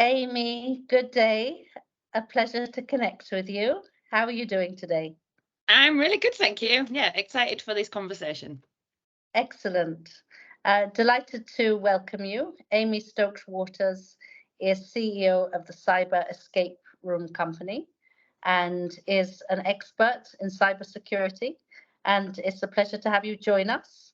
Amy, good day. A pleasure to connect with you. How are you doing today? I'm really good, thank you. Yeah, excited for this conversation. Excellent. Delighted to welcome you. Amy Stokes-Waters is CEO of the Cyber Escape Room Company and is an expert in cybersecurity. And it's a pleasure to have you join us.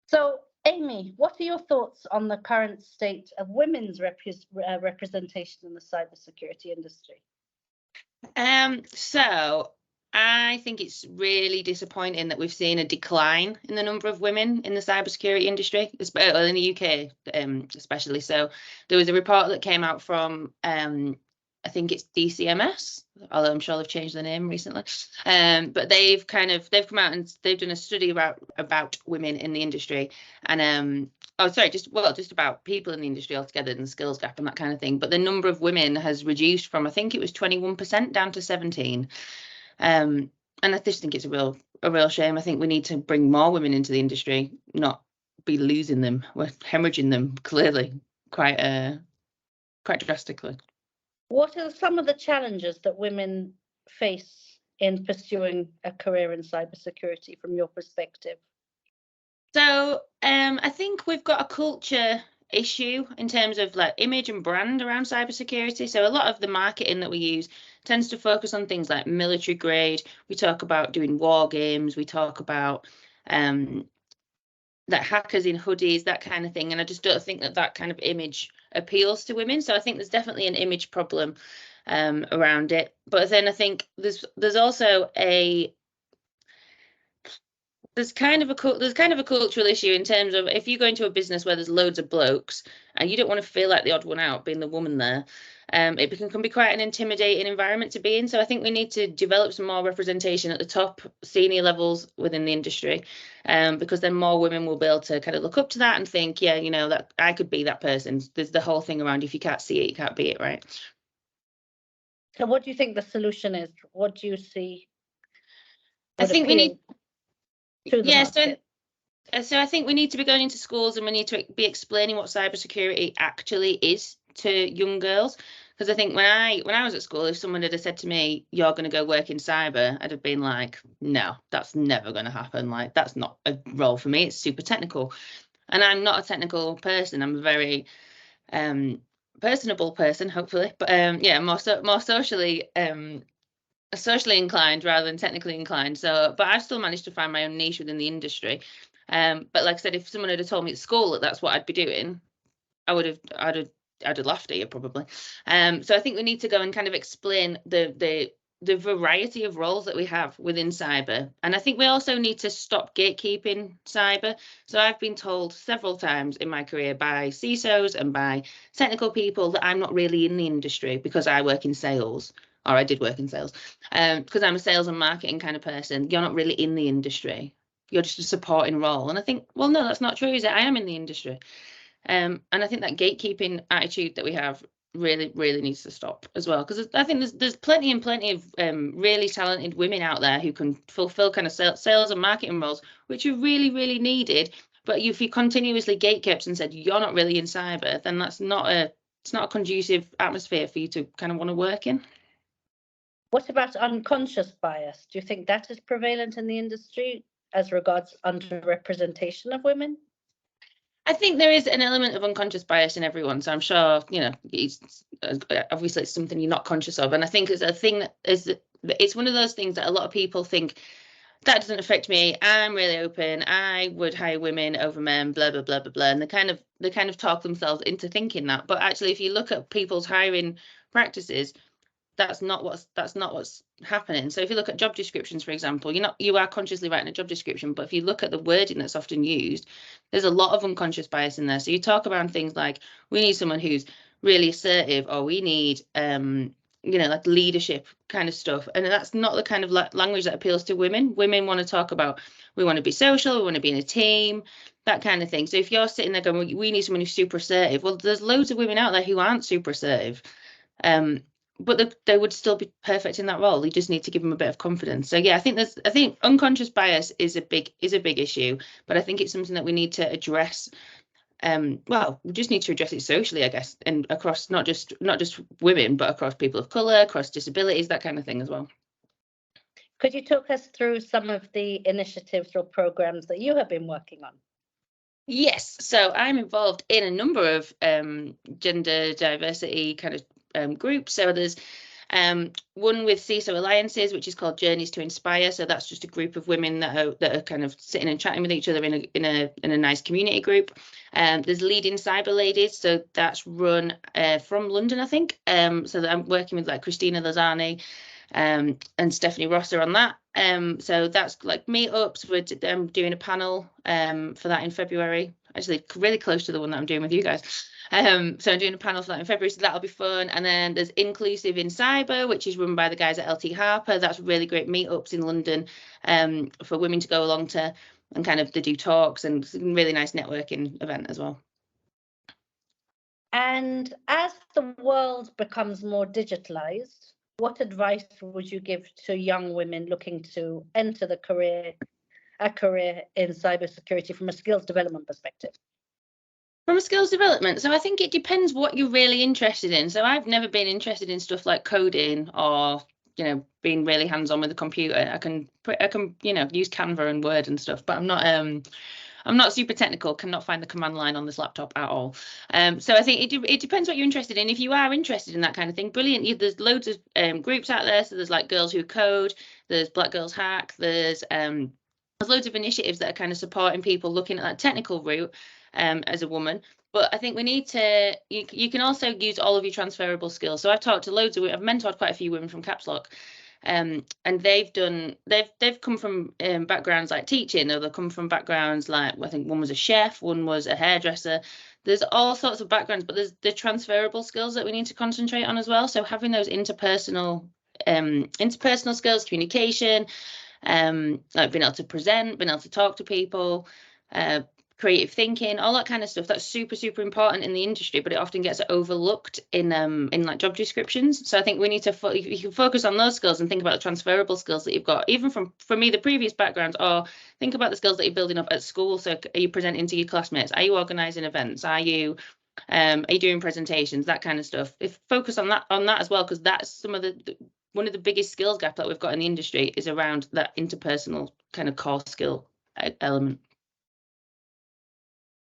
So, Amy, what are your thoughts on the current state of women's representation in the cybersecurity industry? So I think it's really disappointing that we've seen a decline in the number of women in the cybersecurity industry, in the UK, especially. So there was a report that came out from, I think it's DCMS, although I'm sure they've changed the name recently. But they've come out and they've done a study about women in the industry, and just about people in the industry altogether and the skills gap and that kind of thing. But the number of women has reduced from, I think it was 21% down to 17%. And I just think it's a real shame. I think we need to bring more women into the industry, not be losing them. We're hemorrhaging them clearly quite drastically. What are some of the challenges that women face in pursuing a career in cybersecurity from your perspective? So I think we've got a culture issue in terms of like image and brand around cybersecurity. So a lot of the marketing that we use tends to focus on things like military grade. We talk about doing war games. We talk about like hackers in hoodies, that kind of thing. And I just don't think that kind of image appeals to women. So I think there's definitely an image problem around it. But then I think there's also there's kind of a cultural issue in terms of if you go into a business where there's loads of blokes and you don't want to feel like the odd one out being the woman there, it can be quite an intimidating environment to be in. So I think we need to develop some more representation at the top senior levels within the industry, because then more women will be able to kind of look up to that and think, yeah, you know, that I could be that person. There's the whole thing around if you can't see it, you can't be it, right? So what do you think the solution is? What do you see? I think we need So I think we need to be going into schools and we need to be explaining what cybersecurity actually is to young girls. Because I think when I was at school, if someone had said to me, "You're going to go work in cyber," I'd have been like, "No, that's never going to happen. Like, that's not a role for me. It's super technical." And I'm not a technical person. I'm a very personable person, hopefully. But yeah, more socially inclined rather than technically inclined. So, but I've still managed to find my own niche within the industry. But like I said, if someone had told me at school that that's what I'd be doing, I'd have laughed at you probably. So I think we need to go and kind of explain the variety of roles that we have within cyber. And I think we also need to stop gatekeeping cyber. So I've been told several times in my career by CISOs and by technical people that I'm not really in the industry because I work in sales. Or I did work in sales, because I'm a sales and marketing kind of person. You're not really in the industry. You're just a supporting role. And I think, well, no, that's not true, is it? I am in the industry. And I think that gatekeeping attitude that we have really, really needs to stop as well. Because I think there's plenty of really talented women out there who can fulfill kind of sales and marketing roles, which are really, really needed. But if you continuously gatekept and said you're not really in cyber, then it's not a conducive atmosphere for you to kind of want to work in. What about unconscious bias? Do you think that is prevalent in the industry as regards underrepresentation of women? I think there is an element of unconscious bias in everyone. So I'm sure, you know, obviously it's something you're not conscious of. And I think it's a thing that it's one of those things that a lot of people think that doesn't affect me. I'm really open. I would hire women over men, blah, blah, blah, blah, blah. And they kind of talk themselves into thinking that. But actually, if you look at people's hiring practices, that's not what's happening. So if you look at job descriptions, for example, you are consciously writing a job description, but if you look at the wording that's often used, there's a lot of unconscious bias in there. So you talk about things like, we need someone who's really assertive, or we need like leadership kind of stuff, and that's not the kind of language that appeals to women. Women want to talk about, we want to be social, we want to be in a team, that kind of thing. So if you're sitting there going, we need someone who's super assertive, well, there's loads of women out there who aren't super assertive, but they would still be perfect in that role. You just need to give them a bit of confidence. So yeah, I think unconscious bias is a big issue, but I think it's something that we need to address well, we just need to address it socially, I guess, and across not just women, but across people of colour, across disabilities, that kind of thing as well. Could you talk us through some of the initiatives or programs that you have been working on? Yes, so I'm involved in a number of gender diversity kind of groups. So there's one with CISO Alliances, which is called Journeys to Inspire. So that's just a group of women that are kind of sitting and chatting with each other in a nice community group. There's Leading Cyber Ladies, so that's run from London, I think. So that I'm working with like Christina Lozani and Stephanie Rosser on that. So that's like meetups. We're doing a panel for that in February, actually really close to the one that I'm doing with you guys. So I'm doing a panel for that in February, so that'll be fun. And then there's Inclusive in Cyber, which is run by the guys at LT Harper. That's really great meetups in London for women to go along to, and kind of they do talks, and it's a really nice networking event as well. And as the world becomes more digitalized, what advice would you give to young women looking to enter a career in cybersecurity from a skills development perspective? From a skills development, so I think it depends what you're really interested in. So I've never been interested in stuff like coding or, you know, being really hands-on with the computer. I can, you know, use Canva and Word and stuff, but I'm not super technical, cannot find the command line on this laptop at all. So I think it depends what you're interested in. If you are interested in that kind of thing, brilliant. There's loads of groups out there. So there's like Girls Who Code, there's Black Girls Hack, there's loads of initiatives that are kind of supporting people looking at that technical route as a woman. But I think we need to, you can also use all of your transferable skills. So I've talked to loads of women, I've mentored quite a few women from Caps Lock. And they've come from backgrounds like teaching, or they've come from backgrounds like, I think one was a chef, one was a hairdresser. There's all sorts of backgrounds, but there's the transferable skills that we need to concentrate on as well. So having those interpersonal skills, communication, like being able to present, being able to talk to people, creative thinking, all that kind of stuff. That's super, super important in the industry, but it often gets overlooked in like job descriptions. So I think we need to you can focus on those skills and think about the transferable skills that you've got, even from either previous backgrounds, or think about the skills that you're building up at school. So are you presenting to your classmates? Are you organising events? Are you doing presentations? That kind of stuff. If focus on that as well, because that's some of one of the biggest skills gap that we've got in the industry is around that interpersonal kind of core skill element.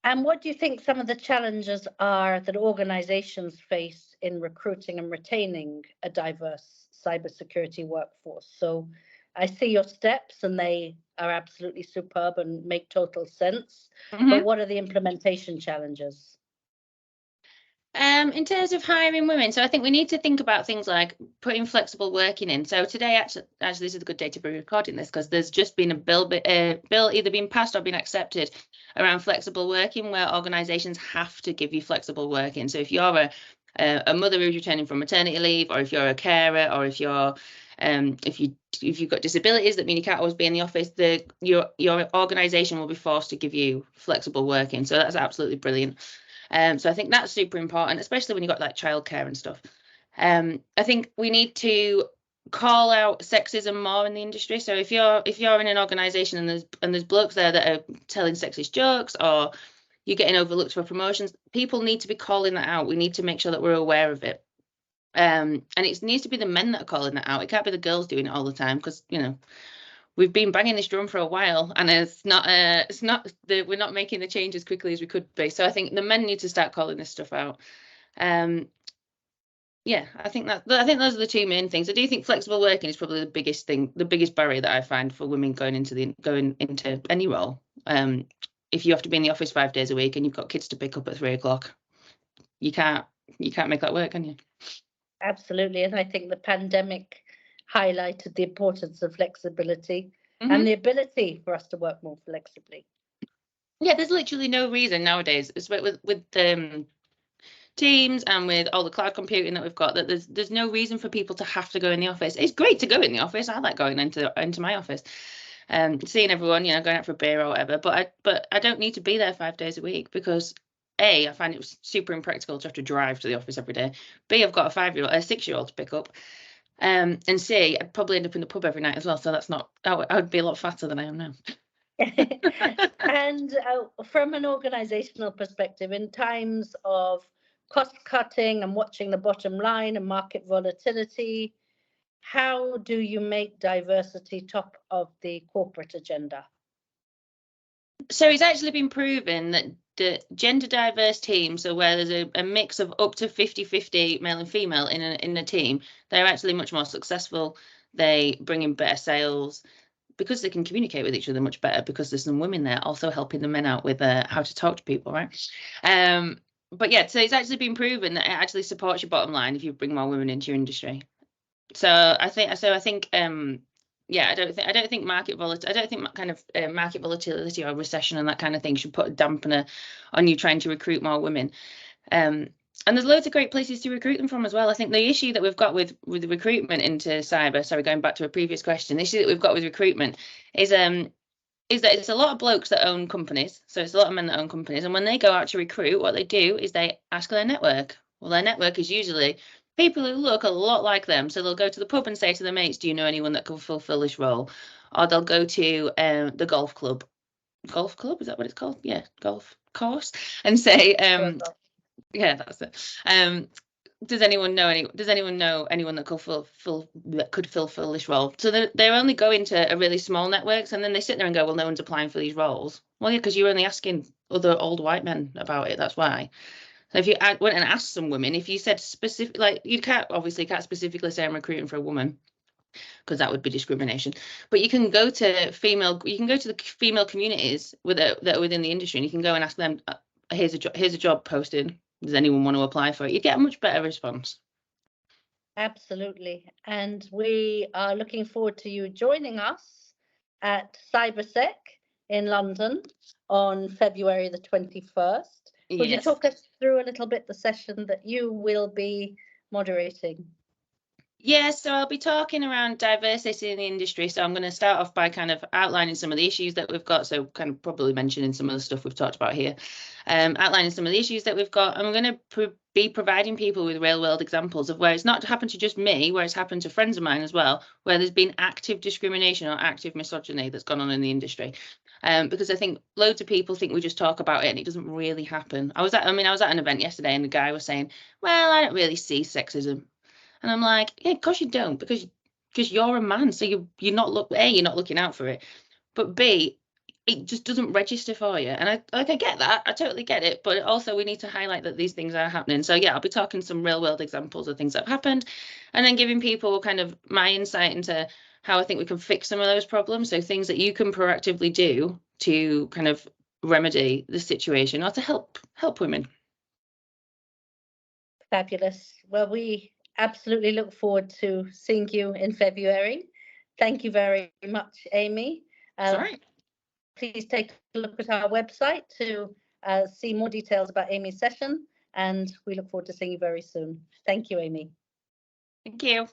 And what do you think some of the challenges are that organizations face in recruiting and retaining a diverse cybersecurity workforce? So I see your steps and they are absolutely superb and make total sense. Mm-hmm. But what are the implementation challenges? In terms of hiring women, so I think we need to think about things like putting flexible working in. So today, actually this is a good day to be recording this, because there's just been a bill either being passed or been accepted around flexible working, where organisations have to give you flexible working. So if you're a mother who's returning from maternity leave, or if you're a carer, or if you're if you've got disabilities that mean you can't always be in the office, your organisation will be forced to give you flexible working. So that's absolutely brilliant. So I think that's super important, especially when you've got like childcare and stuff. I think we need to call out sexism more in the industry. So if you're in an organisation and there's blokes there that are telling sexist jokes, or you're getting overlooked for promotions, people need to be calling that out. We need to make sure that we're aware of it. And it needs to be the men that are calling that out. It can't be the girls doing it all the time, because, you know, we've been banging this drum for a while, and we're not making the change as quickly as we could be. So I think the men need to start calling this stuff out. Yeah, I think those are the two main things. I do think flexible working is probably the biggest thing, the biggest barrier that I find for women going into any role. If you have to be in the office 5 days a week and you've got kids to pick up at 3 o'clock, you can't make that work, can you? Absolutely, and I think the pandemic highlighted the importance of flexibility, mm-hmm. and the ability for us to work more flexibly. Yeah, there's literally no reason nowadays, with Teams and with all the cloud computing that we've got, that there's no reason for people to have to go in the office. It's great to go in the office. I like going into my office, seeing everyone, you know, going out for a beer or whatever. But I don't need to be there 5 days a week, because A, I find it was super impractical to have to drive to the office every day. B, I've got a 6-year-old to pick up. And C, I'd probably end up in the pub every night as well. So that's not, I would be a lot fatter than I am now. And from an organizational perspective, in times of cost cutting and watching the bottom line and market volatility, how do you make diversity top of the corporate agenda? So it's actually been proven that the gender diverse teams, so where there's a mix of up to 50-50 male and female in a team, they're actually much more successful. They bring in better sales because they can communicate with each other much better, because there's some women there also helping the men out with how to talk to people, right? But yeah, so it's actually been proven that it actually supports your bottom line if you bring more women into your industry. So I think yeah, I don't think market volatility or recession and that kind of thing should put a dampener on you trying to recruit more women. And there's loads of great places to recruit them from as well. I think the issue that we've got with recruitment into cyber, sorry, going back to a previous question, the issue that we've got with recruitment is that it's a lot of blokes that own companies. So it's a lot of men that own companies. And when they go out to recruit, what they do is they ask their network. Well, their network is usually people who look a lot like them. So they'll go to the pub and say to their mates, do you know anyone that can fulfill this role? Or they'll go to the golf club. Golf club, is that what it's called? Yeah, golf course. And say, yeah, that's it. Does anyone know anyone that could fulfill this role? So they're only going to a really small networks, and then they sit there and go, well, no one's applying for these roles. Well, yeah, because you're only asking other old white men about it. That's why. So if you went and asked some women, if you said specific, like you can't specifically say I'm recruiting for a woman, because that would be discrimination. But you can go to the female communities that are within the industry, and you can go and ask them, here's a job posted. Does anyone want to apply for it? You'd get a much better response. Absolutely. And we are looking forward to you joining us at Cybersec in London on February the 21st. Would you talk us through a little bit the session that you will be moderating? Yeah, so I'll be talking around diversity in the industry. So I'm going to start off by kind of outlining some of the issues that we've got. So kind of probably mentioning some of the stuff we've talked about here, outlining some of the issues that we've got. And we're going to be providing people with real world examples of where it's not happened to just me, where it's happened to friends of mine as well, where there's been active discrimination or active misogyny that's gone on in the industry. Because I think loads of people think we just talk about it and it doesn't really happen. I was at an event yesterday and the guy was saying, well, I don't really see sexism. And I'm like, yeah, of course you don't, because you're a man, so you're not looking out for it, but B, it just doesn't register for you. And I get that, I totally get it, but also we need to highlight that these things are happening. So yeah, I'll be talking some real world examples of things that have happened, and then giving people kind of my insight into how I think we can fix some of those problems. So things that you can proactively do to kind of remedy the situation or to help women. Fabulous. Well, we absolutely look forward to seeing you in February. Thank you very much, Amy. Sorry. Please take a look at our website to see more details about Amy's session, and we look forward to seeing you very soon. Thank you, Amy. Thank you.